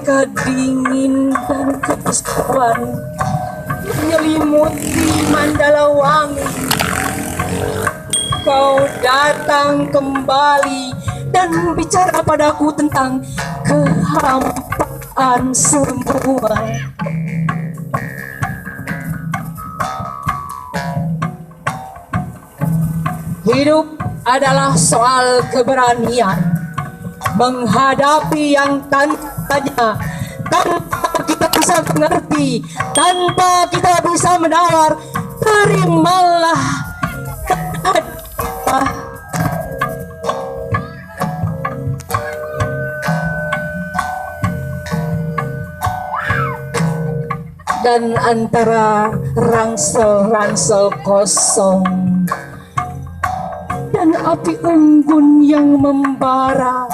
ketika dingin dan kebisawan menyelimuti Mandalawangi, kau datang kembali dan bicara padaku tentang kehampaan semua. Hidup adalah soal keberanian menghadapi yang tanpa kita bisa mengerti, tanpa kita bisa menawar. Terimalah dan antara rangsel-rangsel kosong dan api unggun yang membara,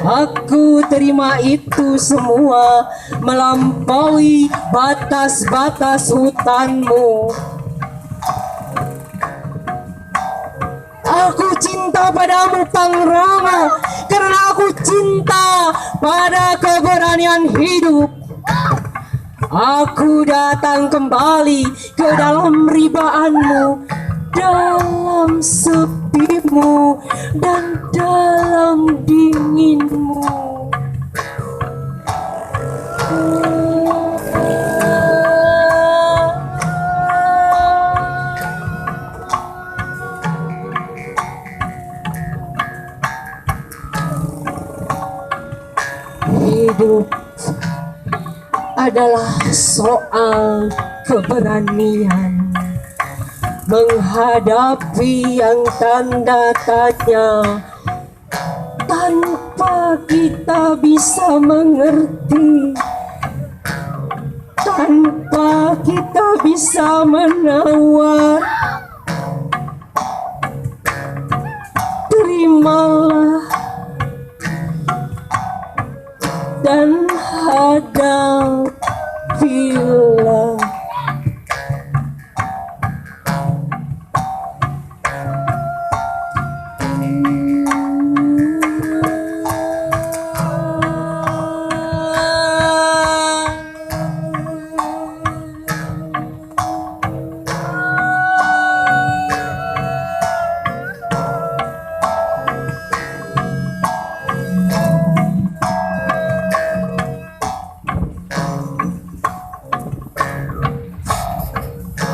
aku terima itu semua melampaui batas-batas hutanmu. Aku cinta padamu, Pangrama, karena aku cinta pada keberanian hidup. Aku datang kembali ke dalam ribaanmu, dalam sepimu dan dalam dinginmu. Hidup adalah soal keberanian menghadapi yang tanda tanya tanpa kita bisa mengerti, tanpa kita bisa menawar.